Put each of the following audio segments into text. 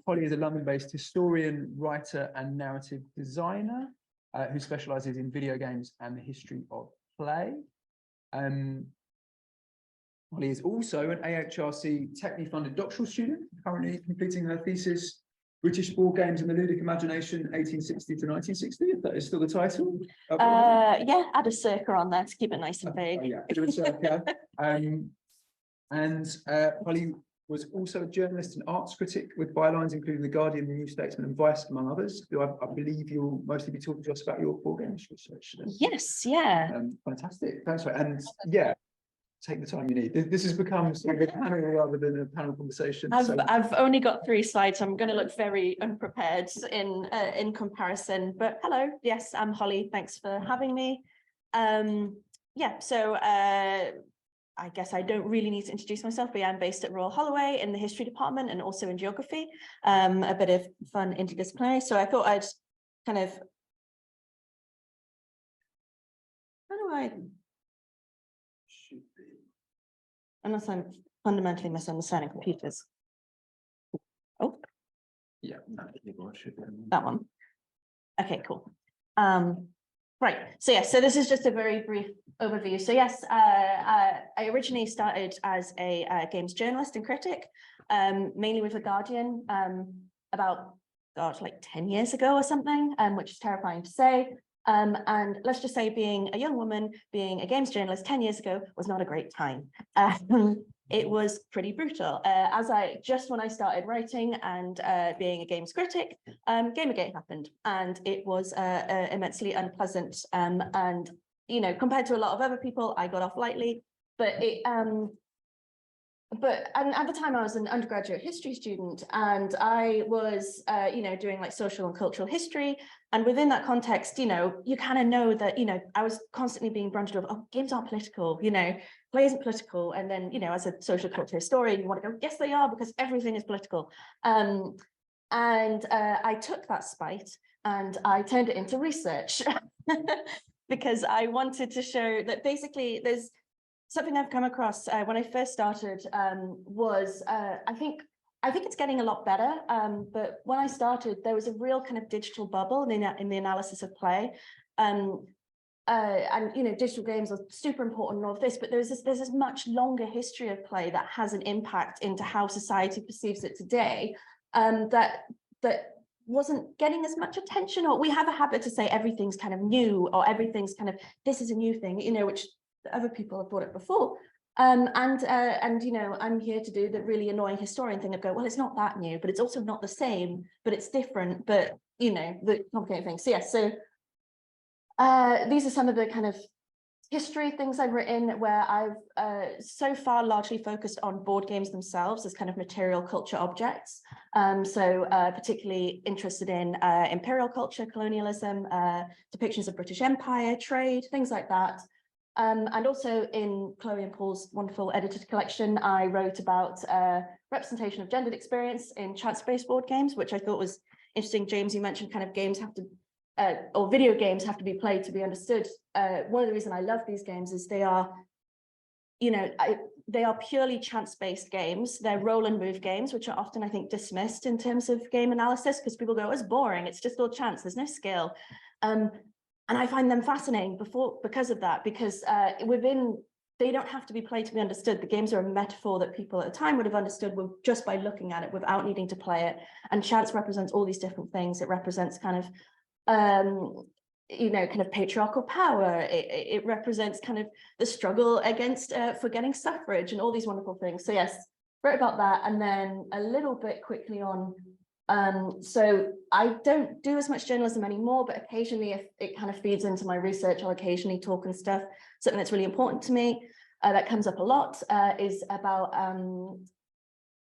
Holly is a London-based historian, writer, and narrative designer who specialises in video games and the history of play. Holly is also an AHRC Techne funded doctoral student, currently completing her thesis, British Board Games and the Ludic Imagination, 1860 to 1960, if that is still the title. Yeah, add a circa on there to keep it nice and vague. Yeah, bit of a circa. Holly was also a journalist and arts critic with bylines including The Guardian, The New Statesman and Vice, among others. I believe you'll mostly be talking to us about your board games research. Yes, yeah. Fantastic, thanks for it. And yeah, take the time you need. This has become sort of a panel rather than a panel conversation. I've only got 3 slides. So I'm going to look very unprepared in comparison. But hello, yes, I'm Holly. Thanks for having me. Yeah, so I guess I don't really need to introduce myself, but yeah, I'm based at Royal Holloway in the history department and also in geography. A bit of fun interdisciplinary. So I thought I'd kind of, how do I? Unless I'm fundamentally misunderstanding computers. Oh. Yeah, that one. Okay, cool. Right, so yes, so this is just a very brief overview. So yes, I originally started as a games journalist and critic, mainly with The Guardian, about, God, like 10 years ago or something, which is terrifying to say. And let's just say being a young woman, being a games journalist 10 years ago was not a great time. It was pretty brutal. When I started writing and being a games critic, Gamergate happened, and it was immensely unpleasant. And you know, compared to a lot of other people, I got off lightly. But at the time I was an undergraduate history student, and I was you know, doing like social and cultural history. And within that context, you know, you kind of know that, you know, I was constantly being branded of, oh, games aren't political, you know, play isn't political. And then, you know, as a social culture historian, you want to go, yes, they are, because everything is political. I took that spite and I turned it into research because I wanted to show that basically there's something I've come across when I first started was I think it's getting a lot better, but when I started, there was a real kind of digital bubble in the analysis of play. And you know, digital games are super important and all of this, but there's this much longer history of play that has an impact into how society perceives it today, that wasn't getting as much attention. Or we have a habit to say everything's kind of new, or everything's kind of, this is a new thing, you know, which other people have brought it before. And you know, I'm here to do the really annoying historian thing of go, well, it's not that new, but it's also not the same, but it's different, but you know, the complicated things. So yes, so these are some of the kind of history things I've written, where I've so far largely focused on board games themselves as kind of material culture objects. Particularly interested in imperial culture, colonialism, depictions of British Empire, trade, things like that. And also in Chloe and Paul's wonderful edited collection, I wrote about representation of gendered experience in chance-based board games, which I thought was interesting. James, you mentioned kind of games have to, or video games have to be played to be understood. One of the reasons I love these games is they are, you know, they are purely chance-based games. They're roll and move games, which are often, I think, dismissed in terms of game analysis, because people go, oh, it's boring, it's just all chance, there's no skill. And I find them fascinating because of that, because they don't have to be played to be understood. The games are a metaphor that people at the time would have understood just by looking at it without needing to play it. And chance represents all these different things. It represents kind of, you know, kind of patriarchal power. It represents kind of the struggle against for getting suffrage and all these wonderful things. So yes, wrote about that. And then a little bit quickly on, so I don't do as much journalism anymore, but occasionally if it kind of feeds into my research, I'll occasionally talk and stuff. Something that's really important to me that comes up a lot is about,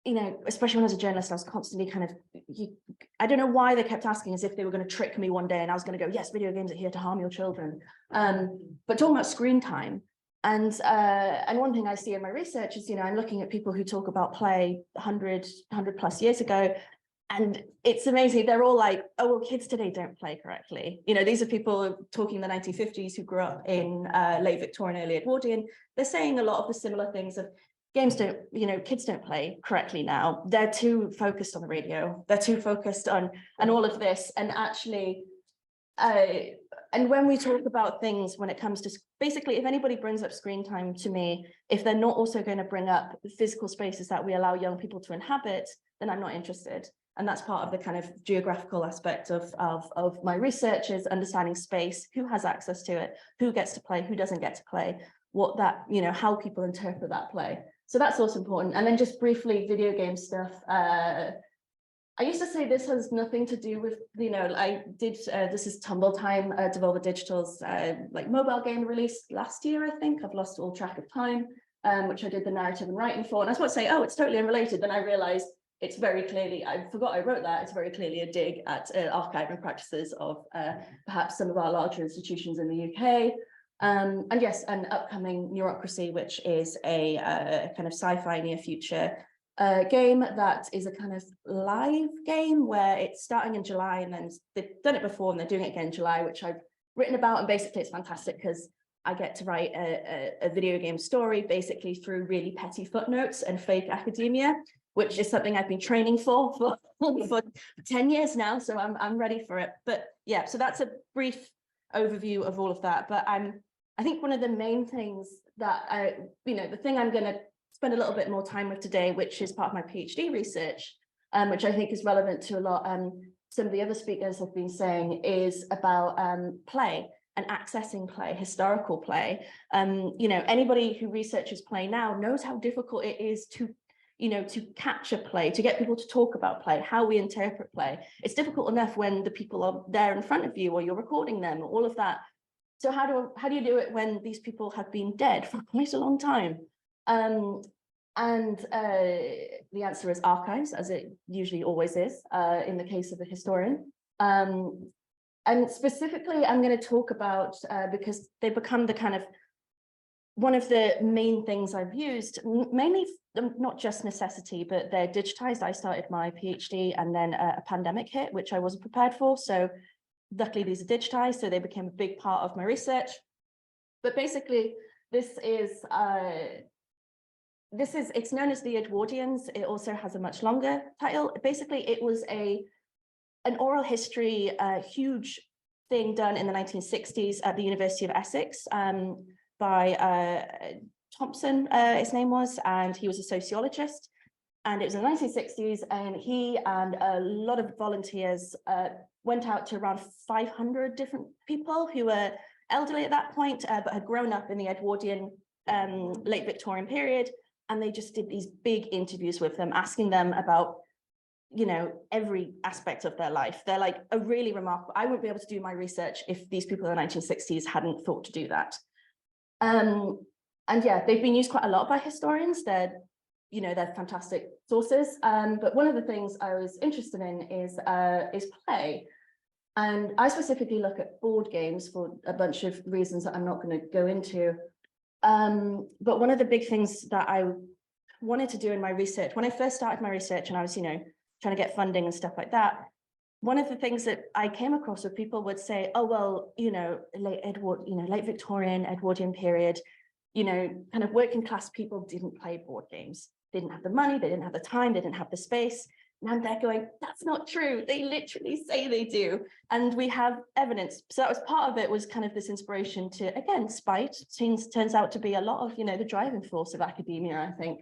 you know, especially when I was a journalist, I was constantly kind of, I don't know why they kept asking, as if they were going to trick me one day and I was going to go, yes, video games are here to harm your children. But talking about screen time, and one thing I see in my research is, you know, I'm looking at people who talk about play 100 plus years ago. And it's amazing. They're all like, oh, well, kids today don't play correctly. You know, these are people talking in the 1950s who grew up in late Victorian, early Edwardian. They're saying a lot of the similar things of games don't, kids don't play correctly now. They're too focused on the radio. They're too focused on all of this. And actually, and when we talk about things, when it comes to basically, if anybody brings up screen time to me, if they're not also going to bring up physical spaces that we allow young people to inhabit, then I'm not interested. And that's part of the kind of geographical aspect of my research, is understanding space, who has access to it, who gets to play, who doesn't get to play, what that, how people interpret that play. So that's also important. And then just briefly, video game stuff. I used to say this has nothing to do with, I did, this is Tumble Time, Devolver Digital's like mobile game released last year, I think. I've lost all track of time, which I did the narrative and writing for. And I was about to say, oh, it's totally unrelated. Then I realized it's very clearly, I forgot I wrote that, it's very clearly a dig at archiving practices of perhaps some of our larger institutions in the UK. And yes, an upcoming Neurocracy, which is a kind of sci-fi near future game that is a kind of live game where it's starting in July, and then they've done it before and they're doing it again in July, which I've written about. And basically it's fantastic because I get to write a video game story basically through really petty footnotes and fake academia, which is something I've been training for 10 years now. So I'm ready for it. But yeah, so that's a brief overview of all of that. But I think one of the main things that the thing I'm going to spend a little bit more time with today, which is part of my PhD research, which I think is relevant to a lot, some of the other speakers have been saying, is about play and accessing play, historical play. Anybody who researches play now knows how difficult it is to capture play, to get people to talk about play, how we interpret play. It's difficult enough when the people are there in front of you or you're recording them, all of that. So how do you do it when these people have been dead for quite a long time? The answer is archives, as it usually always is in the case of a historian. And specifically, I'm going to talk about, because they become the kind of one of the main things I've used, mainly not just necessity, but they're digitized. I started my PhD and then a pandemic hit, which I wasn't prepared for. So luckily these are digitized, so they became a big part of my research. But basically, it's known as the Edwardians. It also has a much longer title. Basically, it was an oral history, huge thing done in the 1960s at the University of Essex by Thompson, his name was, and he was a sociologist. And it was in the 1960s, and he and a lot of volunteers went out to around 500 different people who were elderly at that point, but had grown up in the Edwardian late Victorian period. And they just did these big interviews with them, asking them about, every aspect of their life. They're like a really remarkable, I wouldn't be able to do my research if these people in the 1960s hadn't thought to do that. And yeah, they've been used quite a lot by historians. They're fantastic sources. But one of the things I was interested in is play. And I specifically look at board games for a bunch of reasons that I'm not going to go into. But one of the big things that I wanted to do in my research, when I first started my research and I was, trying to get funding and stuff like that, one of the things that I came across where people would say, oh, well, late Victorian, Edwardian period, kind of working class people didn't play board games. They didn't have the money, they didn't have the time, they didn't have the space. And they're going, that's not true. They literally say they do. And we have evidence. So that was part of it, was kind of this inspiration to, again, spite turns out to be a lot of, the driving force of academia, I think.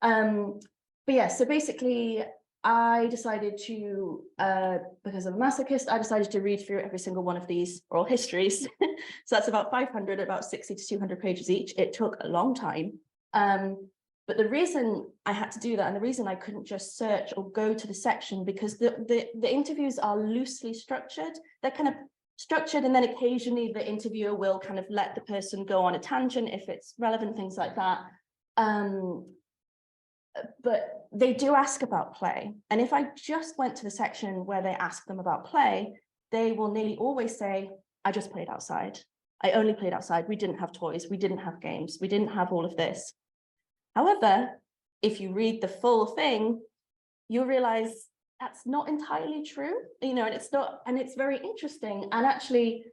But yeah, so basically I decided to, because I'm a masochist, I decided to read through every single one of these oral histories. So that's about 500, about 60 to 200 pages each. It took a long time. But the reason I had to do that, and the reason I couldn't just search or go to the section, because the interviews are loosely structured. They're kind of structured, and then occasionally the interviewer will kind of let the person go on a tangent if it's relevant, things like that. But they do ask about play. And if I just went to the section where they ask them about play, they will nearly always say, I just played outside. I only played outside. We didn't have toys. We didn't have games. We didn't have all of this. However, if you read the full thing, you'll realize that's not entirely true, and it's not, and it's very interesting. And actually,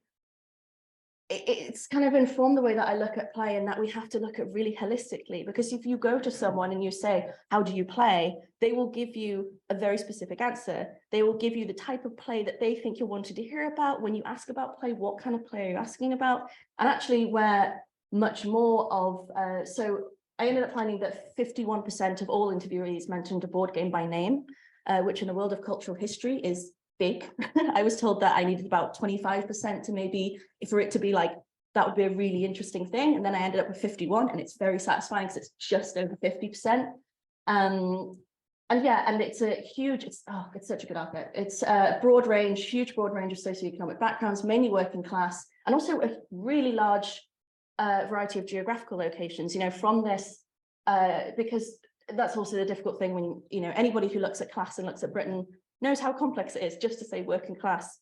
it's kind of informed the way that I look at play, and that we have to look at really holistically, because if you go to someone and you say, how do you play? They will give you a very specific answer. They will give you the type of play that they think you're wanting to hear about. When you ask about play, what kind of play are you asking about? And actually where much more of, so I ended up finding that 51% of all interviewees mentioned a board game by name, which in the world of cultural history is big. I was told that I needed about 25% to maybe, for it to be like, that would be a really interesting thing. And then I ended up with 51, and it's very satisfying because it's just over 50%. And yeah, and it's a huge, it's such a good outfit. It's a broad range, huge broad range of socioeconomic backgrounds, mainly working class, and also a really large variety of geographical locations, you know, from this, because that's also the difficult thing when, you know, anybody who looks at class and looks at Britain knows how complex it is just to say working class.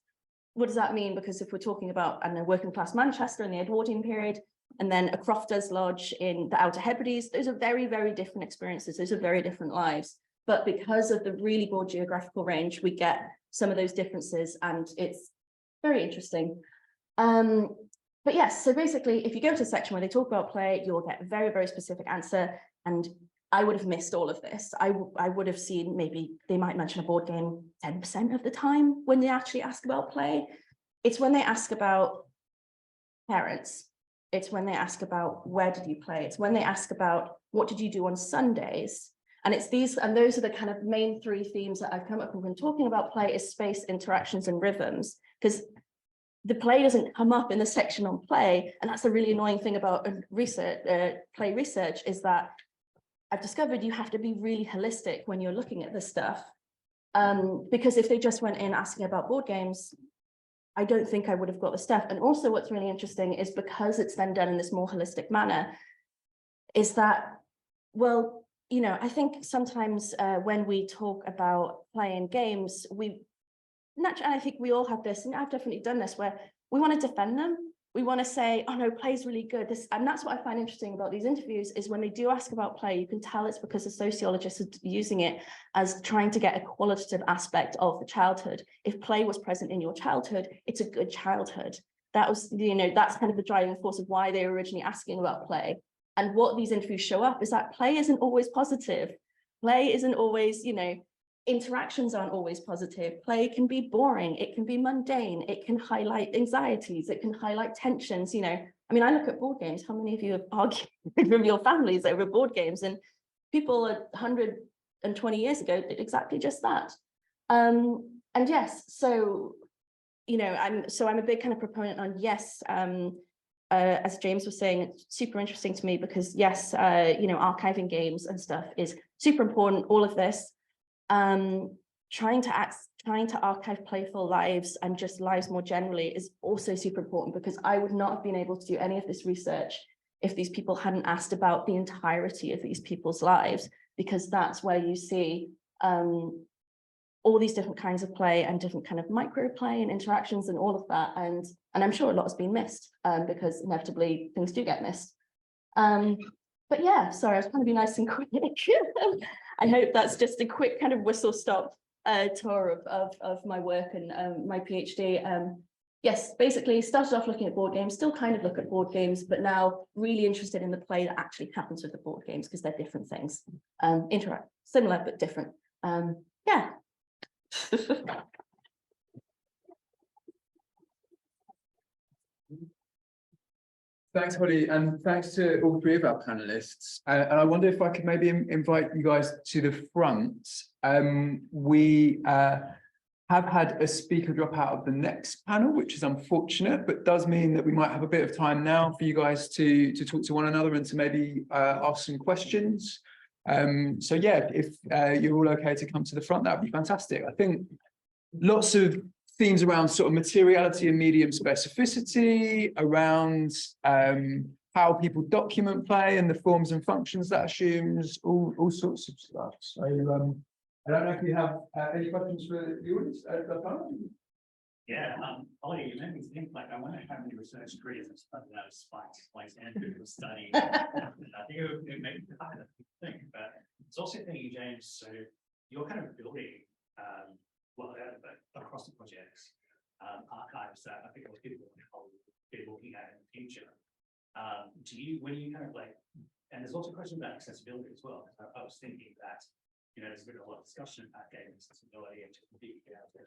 What does that mean? Because if we're talking about, I don't know, working class Manchester in the Edwardian period, and then a Crofters Lodge in the Outer Hebrides, those are very, very different experiences. Those are very different lives. But because of the really broad geographical range, we get some of those differences, and it's very interesting. But yes, so basically, if you go to a section where they talk about play, you'll get a very, very specific answer. And I would have missed all of this. I would have seen, maybe they might mention a board game 10% of the time when they actually ask about play. It's when they ask about parents. It's when they ask about where did you play? It's when they ask about what did you do on Sundays? And it's these, and those are the kind of main three themes that I've come up with when talking about play: is space, interactions, and rhythms. Because the play doesn't come up in the section on play. And that's a really annoying thing about research, play research, is that I've discovered you have to be really holistic when you're looking at this stuff. Because if they just went in asking about board games, I don't think I would have got the stuff. And also what's really interesting is, because it's then done in this more holistic manner, is that, well, you know, I think sometimes when we talk about playing games, naturally, and I think we all have this, and I've definitely done this, where we want to defend them. We want to say, oh no, play's really good. And that's what I find interesting about these interviews, is when they do ask about play, you can tell it's because the sociologists are using it as trying to get a qualitative aspect of the childhood. If play was present in your childhood, it's a good childhood. That was, you know, that's kind of the driving force of why they were originally asking about play. And what these interviews show up is that play isn't always positive. Play isn't always, you know, interactions aren't always positive. Play can be boring, it can be mundane, it can highlight anxieties, it can highlight tensions. You know, I mean, I look at board games. How many of you have argued with your families over board games? And people 120 years ago did exactly just that. And yes, so, you know, I'm a big kind of proponent on, yes, as James was saying, it's super interesting to me because, yes, you know, archiving games and stuff is super important. All of this, trying to archive playful lives and just lives more generally is also super important, because I would not have been able to do any of this research if these people hadn't asked about the entirety of these people's lives, because that's where you see all these different kinds of play and different kind of micro play and interactions and all of that. And I'm sure a lot has been missed because inevitably things do get missed. But yeah, sorry, I was trying to be nice and quick. I hope that's just a quick kind of whistle stop tour of my work and my PhD. Yes, basically started off looking at board games, still kind of look at board games, but now really interested in the play that actually happens with the board games, because they're different things. Interact, similar but different. Yeah. Thanks, Holly, and thanks to all three of our panelists. And I wonder if I could maybe invite you guys to the front. We have had a speaker drop out of the next panel, which is unfortunate, but does mean that we might have a bit of time now for you guys to talk to one another and to maybe ask some questions. So yeah, if you're all okay to come to the front, that would be fantastic. I think lots of themes around sort of materiality and medium specificity, around how people document play and the forms and functions that assumes, all sorts of stuff. So I don't know if you have any questions for the audience. Yeah, Holly, you made me think, like, I wonder how many research careers have started out of spite, like Andrew was studying. I think it made me kind of think, but it's also thinking, James, so you're kind of building, well, across the projects, archives that I think most people will be looking at in the future. When you kind of like, and there's also a question about accessibility as well. I was thinking that, there's been a lot of discussion about game accessibility and just being able to,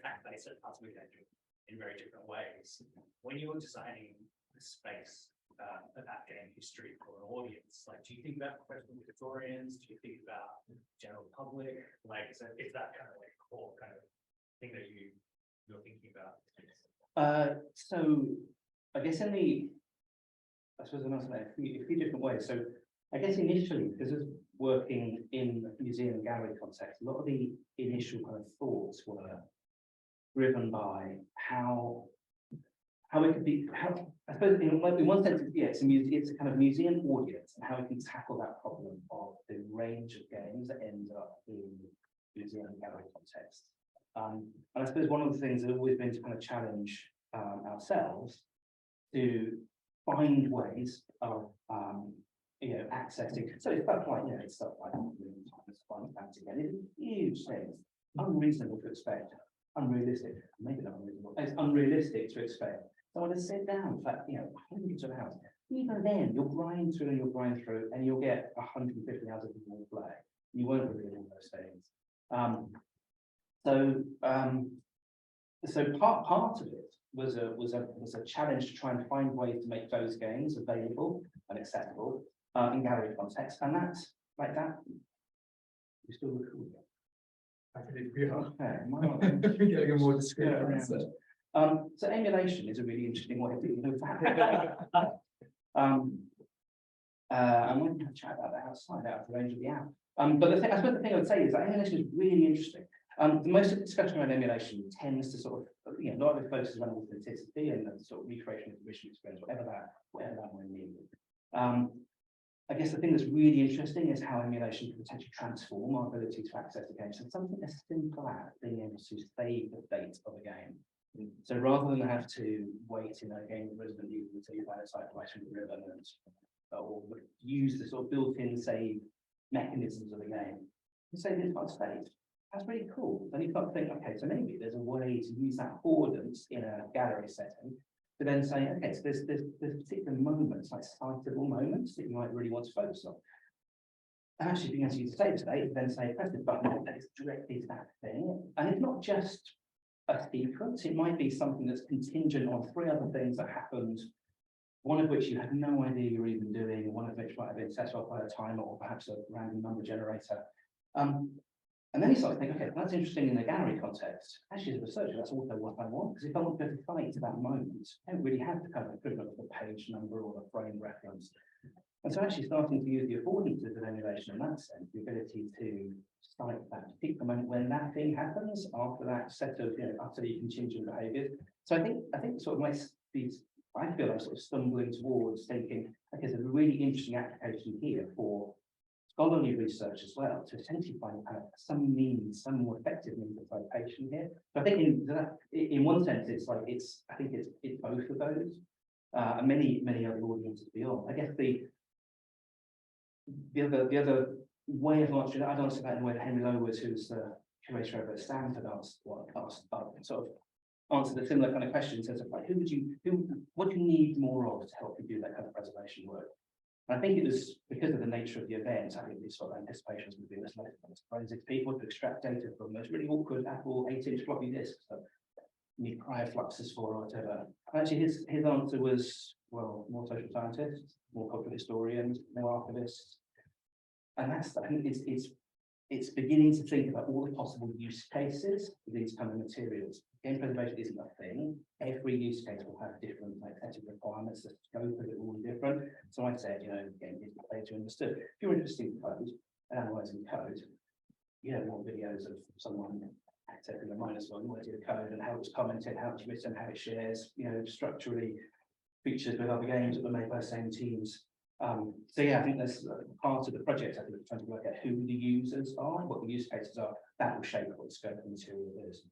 activate certain parts of it in very different ways. When you're designing the space about game history for an audience, like, do you think about professional historians? Do you think about general public? Like, is that kind of like core kind of thing that you're thinking about? So I guess I suppose I'm asking a few different ways. So I guess initially, because of working in the museum and gallery context, a lot of the initial kind of thoughts were driven by how it could be, I suppose in one sense, it's a kind of museum audience and how we can tackle that problem of the range of games that end up in museum and gallery context. And I suppose one of the things that has always been to kind of challenge ourselves to find ways of accessing. So it's stuff like it's stuff like again. It's a huge thing. Unreasonable to expect. Unrealistic. Maybe not unreasonable. It's unrealistic to expect someone to sit down for hundreds of hours. Even then, you'll grind through and you'll get 150 hours of play. You won't reveal all those things. So part of it was a challenge to try and find ways to make those games available and accessible in gallery context, and that's like that. You still recording? I think we are. Okay, getting a more discreet answer. So emulation is a really interesting way of dealing with that. I'm going to chat about that outside, out of the range of the app. But I suppose the thing I would say is that emulation is really interesting. Most of the discussion around emulation tends to sort of, a lot of it focuses around authenticity and the sort of recreation of the visual experience, whatever that might mean. I guess the thing that's really interesting is how emulation can potentially transform our ability to access the game. So something as simple as being able to save the date of a game. So rather than have to wait in a game of Resident Evil until you find a site right from the ribbon or use the sort of built-in save mechanisms of the game, you save it by state. That's really cool. Then you've got to think, okay, so maybe there's a way to use that affordance in a gallery setting to then say, okay, so there's particular moments, like citable moments that you might really want to focus on. And actually being able to use the save state, then say, press the button, that is directly to that thing. And it's not just a sequence, it might be something that's contingent on 3 other things that happened, one of which you had no idea you were even doing, one of which might have been set off by a timer or perhaps a random number generator. And then you start to think, okay, that's interesting in the gallery context. Actually, as a researcher, that's also what I want, because if I want to fight to that moment, I don't really have the kind of equivalent of the page number or the frame reference. And so actually starting to use the affordances of emulation in that sense, the ability to cite that particular moment when that thing happens after that set of utterly contingent behaviours. So I think sort of I feel I'm sort of stumbling towards thinking, okay, there's a really interesting application here for scholarly research as well, to essentially find some more effective means of citation here. So I think in one sense, it's both of those, and many other audiences beyond. I guess the other way of answering that, I'd answer that in the way that Henry Lowood, who's the curator over at Stanford, sort of answered a similar kind of question in terms of like, what do you need more of to help you do that kind of preservation work? And I think it was because of the nature of the event. I think these sort of anticipations would be this forensic people to extract data from those really awkward Apple 8-inch floppy disks that you need cryofluxes for or whatever. And actually, his answer was, well, more social scientists, more cultural historians, more archivists, and I think it's beginning to think about all the possible use cases for these kind of materials. Game preservation isn't a thing. Every use case will have different set of requirements. The scope of it will be different. So I said, game is data understood. If you're interested in code and analysing code, you don't want videos of someone accessing the -1, where's the code and how it's commented, how it's written, how it shares, structurally features with other games that were made by the same teams. So yeah, I think that's part of the project. I think we're trying to work out who the users are, what the use cases are. That will shape what the scope of the material is.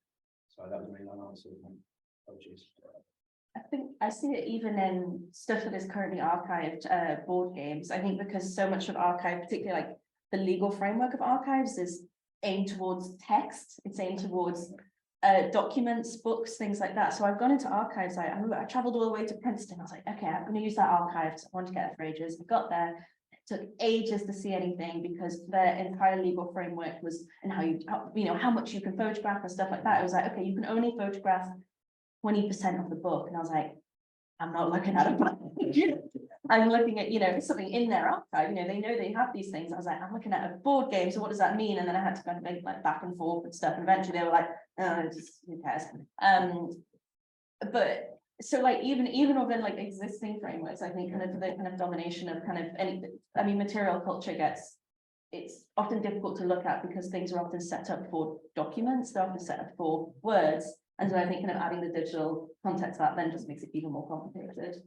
So that was a really long answer. Apologies. I think I see it even in stuff that is currently archived, board games. I think because so much of archive, particularly like the legal framework of archives, is aimed towards text. It's aimed towards documents, books, things like that. So I've gone into archives. I traveled all the way to Princeton. I was like, okay, I'm going to use that archive. I want to get it for ages. I got there. It took ages to see anything because their entire legal framework was and how much you can photograph and stuff like that. It was like, okay, you can only photograph 20% of the book. And I was like, I'm not looking at a book. I'm looking at, something in their archive, they know they have these things. I was like, I'm looking at a board game. So what does that mean? And then I had to kind of make like back and forth and stuff. And eventually they were like, oh, just who cares? But so like even within like existing frameworks, I think kind of the kind of domination of kind of material culture it's often difficult to look at because things are often set up for documents, they're often set up for words. And so I think kind of adding the digital context to that then just makes it even more complicated.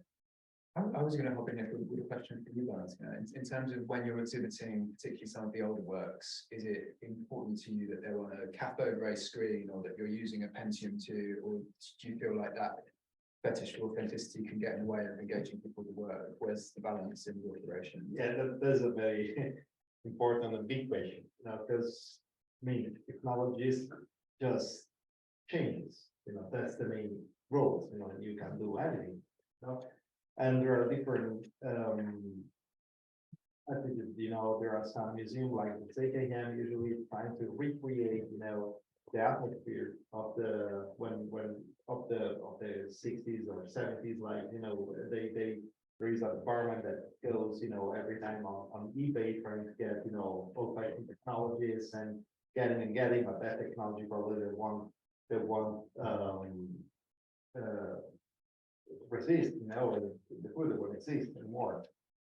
I was going to hop in here with a question for you guys. In terms of when you're exhibiting, particularly some of the older works, is it important to you that they're on a cathode ray screen or that you're using a Pentium 2, or do you feel like that fetish for authenticity can get in the way of engaging people with the work? Where's the balance in your operation? Yeah, that's a very important and big question, because technologies just changes, that's the main role, and you can do anything, and there are different attitudes, there are some museums like the CKM usually trying to recreate, the atmosphere of the of the 60s or 70s, like there is a department that goes every time on eBay trying to get old-fashioned technologies and getting, but that technology probably the one resist, and the food won't exist anymore,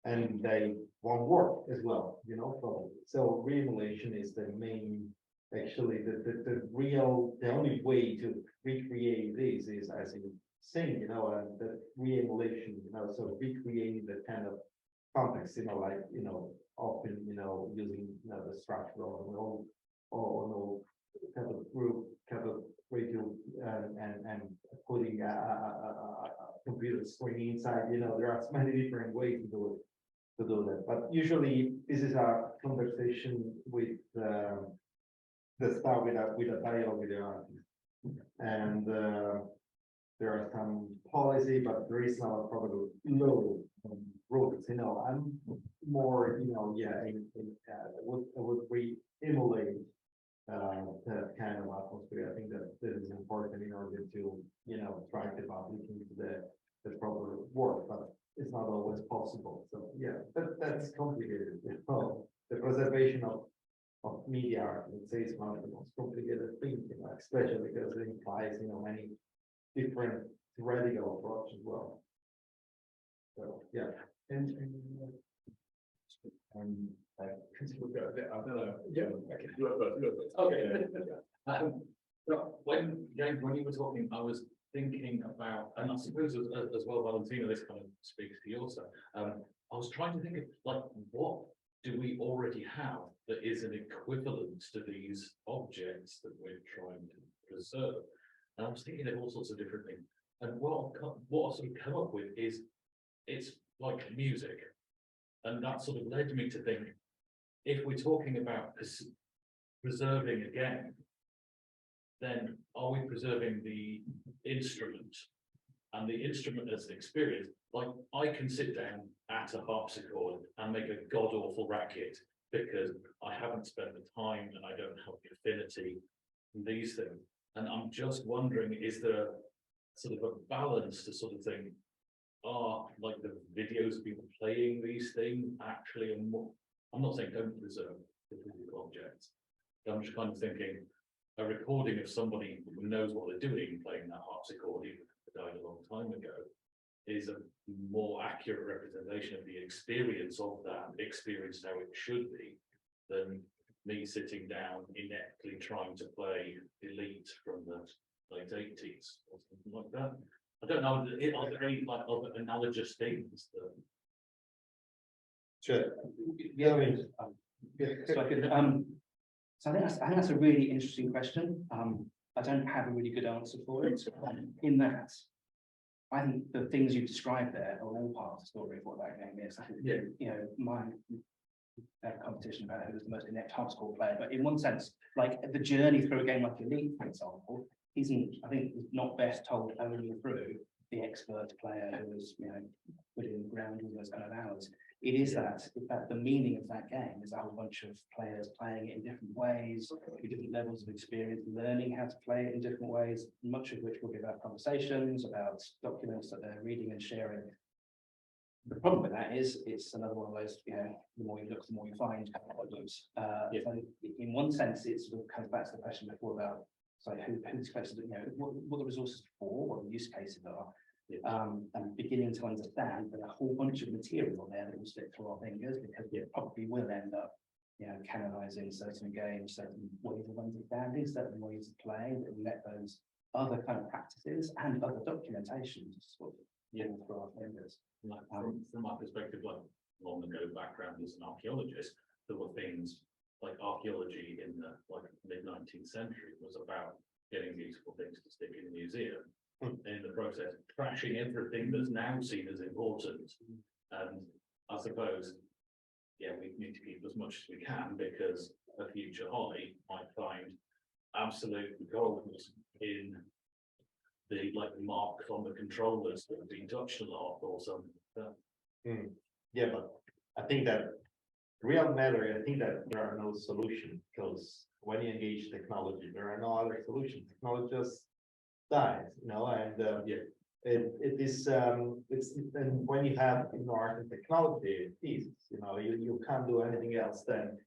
and they won't work as well, probably. So re-emulation is the main, actually, the only way to recreate this is as you saying, and the re-emulation, so recreating the kind of context, like, often, using, the structural or kind of group, kind of radio, and putting a computer screen inside, there are many different ways to do that. But usually this is a conversation with the start with a dialogue with the artist, and there are some policy, but there is not probably low rules. I'm more, would re-emulate that kind of atmosphere. I think that this is important in order to, try to publish into the proper work, but it's not always possible. So yeah, that's complicated. The preservation of media art, let's say, is one of the most complicated things, especially because it implies, many different theoretical approaches as well. So yeah. We'll go a bit, I don't know. Yeah, okay. Okay. When you were talking, I was thinking about, and I suppose as well, Valentina, this kind of speaks to you also. I was trying to think of, like, what do we already have that is an equivalent to these objects that we're trying to preserve? And I was thinking of all sorts of different things. And what I've sort of come up with is, it's like music. And that sort of led me to think, if we're talking about preserving a game, then are we preserving the instrument? And the instrument as an experience, like I can sit down at a harpsichord and make a god-awful racket because I haven't spent the time and I don't have the affinity in these things. And I'm just wondering, is there sort of a balance to sort of think, are like the videos of people playing these things actually, and what, I'm not saying don't preserve the physical objects, but I'm just kind of thinking a recording of somebody who knows what they're doing playing that harpsichord, even if they died a long time ago, is a more accurate representation of the experience of that experience, how it should be, than me sitting down ineptly trying to play Elite from the late 80s or something like that. I don't know, are there any like other analogous things that... Sure. Yeah, so I could, so I think that's a really interesting question. I don't have a really good answer for it. In that, I think the things you've described there are all part of the story of what that game is. I think, my competition about who was the most inept harpsichord player, but in one sense, like the journey through a game like Elite, for example, isn't, I think, is not best told only through the expert player who was, putting the ground all those kind of hours. It is that, in fact, the meaning of that game is a whole bunch of players playing it in different ways, with different levels of experience, learning how to play it in different ways, much of which will be about conversations, about documents that they're reading and sharing. The problem with that is it's another one of those, the more you look, the more you find problems. So in one sense, it sort of comes back to the question before about, so who's supposed to, what the resources are for, what the use cases are. And beginning to understand that a whole bunch of material there that will slip through our fingers, because we probably will end up, canonizing certain games, certain ways of understanding, certain ways of playing, that we let those other kind of practices and other documentation just sort of through our fingers. Like from my perspective, like long ago background as an archaeologist, there were things like archaeology in the mid-19th century was about getting beautiful things to stick in a museum. In the process, trashing everything that's now seen as important. And I suppose, we need to keep as much as we can, because a future Holly might find absolute gold in the marks on the controllers that have been touched a lot or something. Yeah, but I think that real matter, I think that there are no solutions, because when you engage technology, there are no other solutions. Technology just dies, and it is it's, and when you have art and technology pieces, you can't do anything else than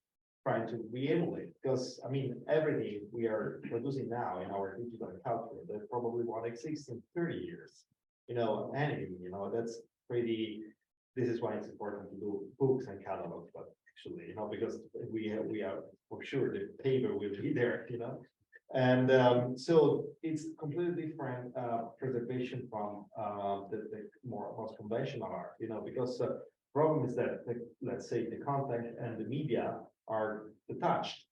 trying to re-emulate, because I mean everything we are producing now in our digital culture that probably won't exist in 30 years, anything, that's pretty. This is why it's important to do books and catalogs, but actually, because we are for sure the paper will be there, and so it's completely different preservation from the most conventional art, because problem is that let's say the content and the media are detached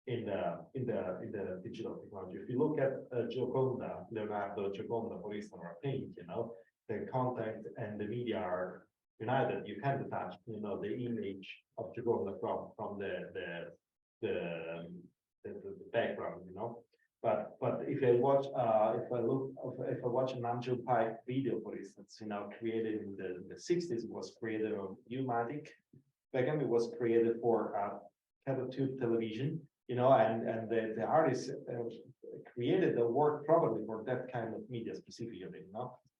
in the digital technology. If you look at Gioconda, Leonardo Gioconda, for instance, or paint, the content and the media are united. You can detach, the image of Gioconda from the background, But if I watch, if I watch a Namjoon Paik video, for instance, created in the 60s, was created on Umatic. Back then, it was created for cattle tube television, and the artist created the work probably for that kind of media specifically,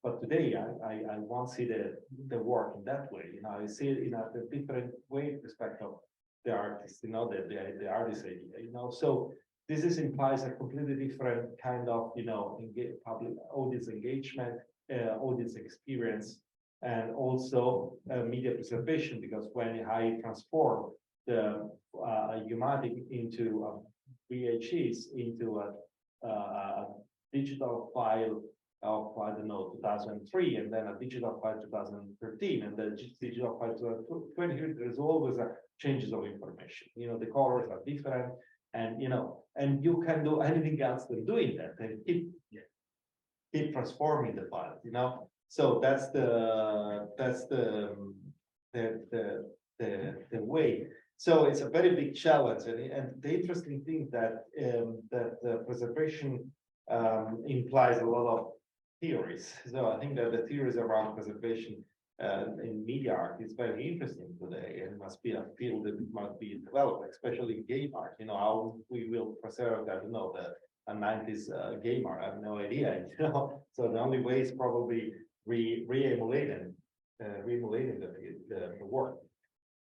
But today, I won't see the work in that way. I see it in a different way respect of the artist, the artist idea, So this implies a completely different kind of, public audience engagement, audience experience, and also media preservation, because when I transform the Umatic into a VHS into a digital file of, I don't know, 2003, and then a digital file 2013, and then digital file 2020, there's always changes of information. The colors are different, and and you can do anything else than doing that, and keep transforming the file, So that's the way. So it's a very big challenge, and the interesting thing that that preservation implies a lot of theories. So I think that the theories around preservation in media art is very interesting today, and must be a field that must be developed, especially in game art. How we will preserve that, a 90s game art. I have no idea, So the only way is probably re-emulating the work.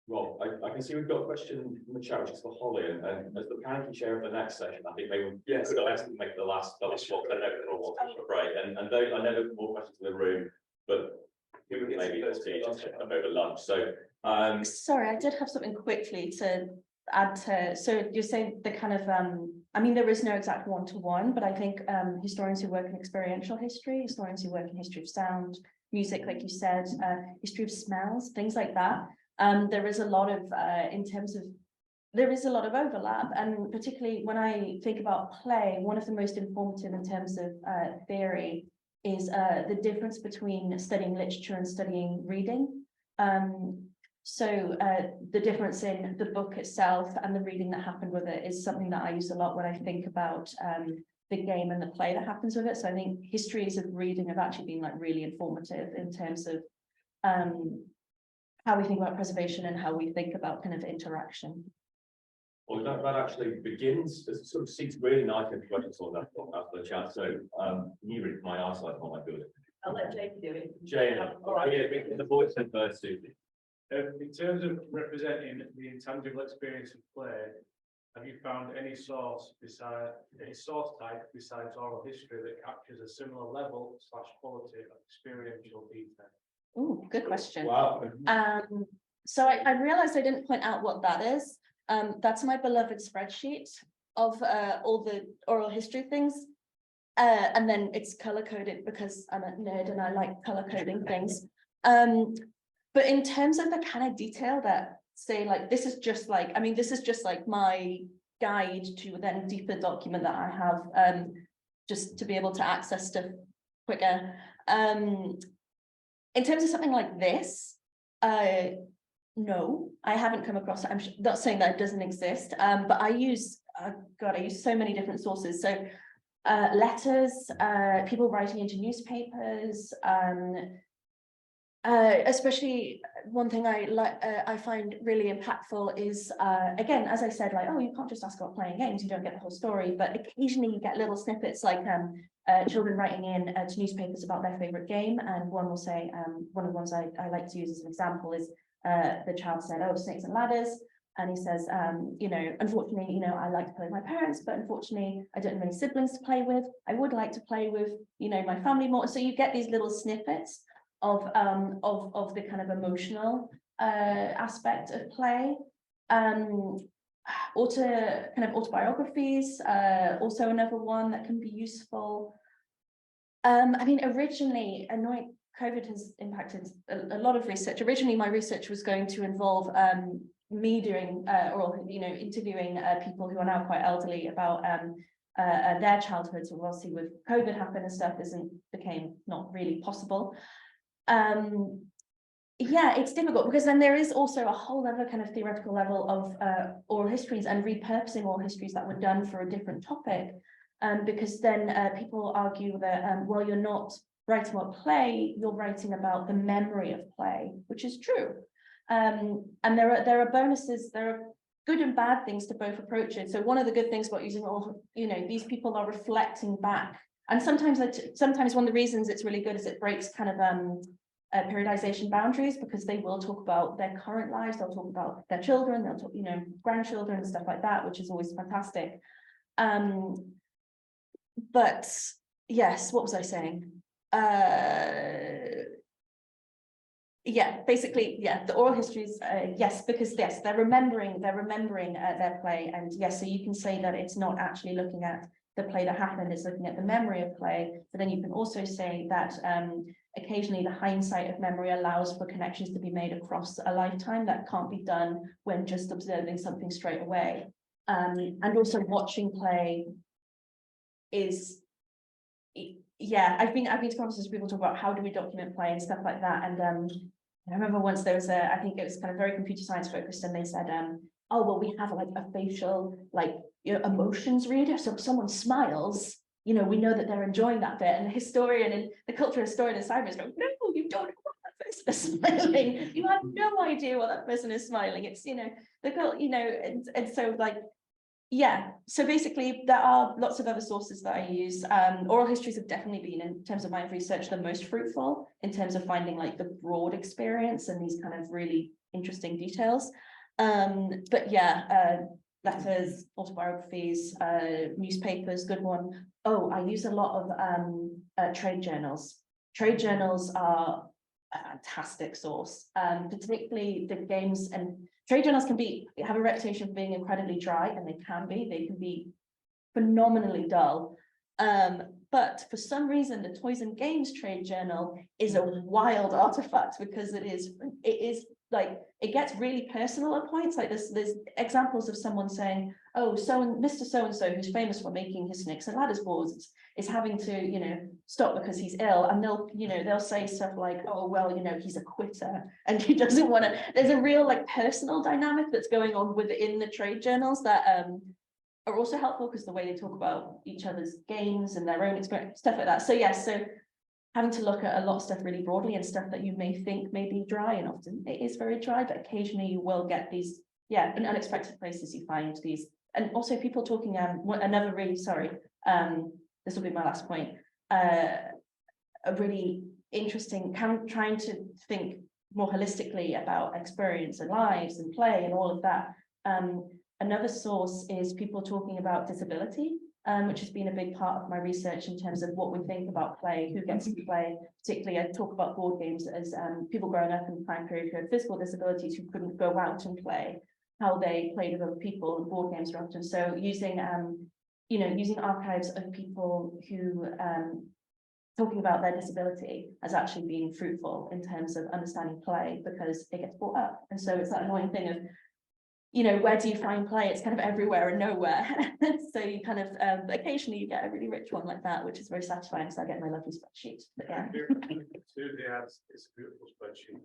Well, I can see we've got a question from the chat, which is for Holly, and as the panel chair of the next session, I think maybe we could ask them to make the last one, I know they're all right, and those, I know there's more questions in the room, but maybe just over lunch. So, sorry, I did have something quickly to add to. So you're saying the kind of, I mean, there is no exact one-to-one, but I think historians who work in experiential history, historians who work in history of sound, music, like you said, history of smells, things like that. There is a lot of, there is a lot of overlap, and particularly when I think about play, one of the most informative in terms of theory is the difference between studying literature and studying reading. So the difference in the book itself and the reading that happened with it is something that I use a lot when I think about the game and the play that happens with it. So I think histories of reading have actually been like really informative in terms of how we think about preservation and how we think about kind of interaction. Well, that actually begins, it sort of seems really nice introduction on that after the chat. So, you my eyesight's not that good. I'll let Jane do it. Jane, All right. yeah, the voice and first, Susie. In terms of representing the intangible experience of play, have you found any source type besides oral history that captures a similar level / quality of experiential detail? Oh, good question. Wow. So I realized I didn't point out what that is. That's my beloved spreadsheet of all the oral history things. And then it's color coded because I'm a nerd and I like color coding things. But in terms of the kind of detail that say like, this is just like, I mean, this is just like my guide to then deeper document that I have just to be able to access stuff quicker. In terms of something like this, no, I haven't come across it. I'm not saying that it doesn't exist, but I use, God, I use so many different sources. So letters, people writing into newspapers, especially one thing I find really impactful is, again, as I said, like, oh, you can't just ask about playing games, you don't get the whole story, but occasionally you get little snippets like children writing in to newspapers about their favorite game. And one will say, one of the ones I like to use as an example is the child said, oh, Snakes and Ladders. And he says, you know, unfortunately, you know, I like to play with my parents, but unfortunately, I don't have any siblings to play with. I would like to play with, you know, my family more. So you get these little snippets of the kind of emotional aspect of play. Autobiographies, also another one that can be useful. I mean, originally, COVID has impacted a lot of research. Originally, my research was going to involve me doing or you know, interviewing people who are now quite elderly about their childhoods. So obviously, with COVID happened and stuff, became not really possible. Yeah, it's difficult because then there is also a whole other kind of theoretical level of oral histories and repurposing oral histories that were done for a different topic. Because then people argue that, well, you're not writing about play, you're writing about the memory of play, which is true. And there are bonuses, there are good and bad things to both approaches. So one of the good things about using all, you know, these people are reflecting back. And sometimes one of the reasons it's really good is it breaks kind of periodization boundaries, because they will talk about their current lives, they'll talk about their children, they'll talk, you know, grandchildren and stuff like that, which is always fantastic. But yes, what was I saying? Yeah, basically, yeah, the oral histories, yes, because yes, they're remembering their play, and yes, so you can say that it's not actually looking at the play that happened, it's looking at the memory of play, but then you can also say that occasionally the hindsight of memory allows for connections to be made across a lifetime that can't be done when just observing something straight away. And also watching play is, yeah, I've been to conferences where people talk about how do we document play and stuff like that. And I remember once there was I think it was kind of very computer science focused, and they said, oh, well, we have like a facial, like, you know, emotions reader. So if someone smiles, you know, we know that they're enjoying that bit. And the historian and the cultural historian and scientist go, no, you don't know what that person is smiling. You have no idea what that person is smiling. It's, you know, you know, and so like, yeah, so basically there are lots of other sources that I use. Oral histories have definitely been, in terms of my research, the most fruitful in terms of finding like the broad experience and these kind of really interesting details. But yeah, letters, autobiographies, newspapers, good one. Oh, I use a lot of trade journals. Trade journals are a fantastic source, particularly the games, and trade journals have a reputation for being incredibly dry, and they can be phenomenally dull. But for some reason, the Toys and Games trade journal is a wild artifact, because it is like, it gets really personal at points. Like there's examples of someone saying, oh, Mr. So-and-so, who's famous for making his Snakes and Ladders boards, is having to, you know, stop because he's ill. And they'll say stuff like, oh, well, you know, he's a quitter and he doesn't want to. There's a real like personal dynamic that's going on within the trade journals that are also helpful because the way they talk about each other's games and their own experience, stuff like that. So yes, so having to look at a lot of stuff really broadly and stuff that you may think may be dry, and often it is very dry, but occasionally you will get these, yeah, in unexpected places you find these, and also people talking, another really, sorry, this will be my last point, a really interesting, trying to think more holistically about experience and lives and play and all of that. Another source is people talking about disability, which has been a big part of my research in terms of what we think about play, who gets to play. Particularly, I talk about board games as people growing up in the time period who had physical disabilities who couldn't go out and play, how they played with other people, and board games are often. So using, you know, using archives of people who talking about their disability has actually been fruitful in terms of understanding play because it gets brought up. And so it's that annoying thing of, you know, where do you find play? It's kind of everywhere and nowhere. So you kind of, occasionally you get a really rich one like that, which is very satisfying. So I get my lovely spreadsheet. But yeah. Susie has this beautiful spreadsheet.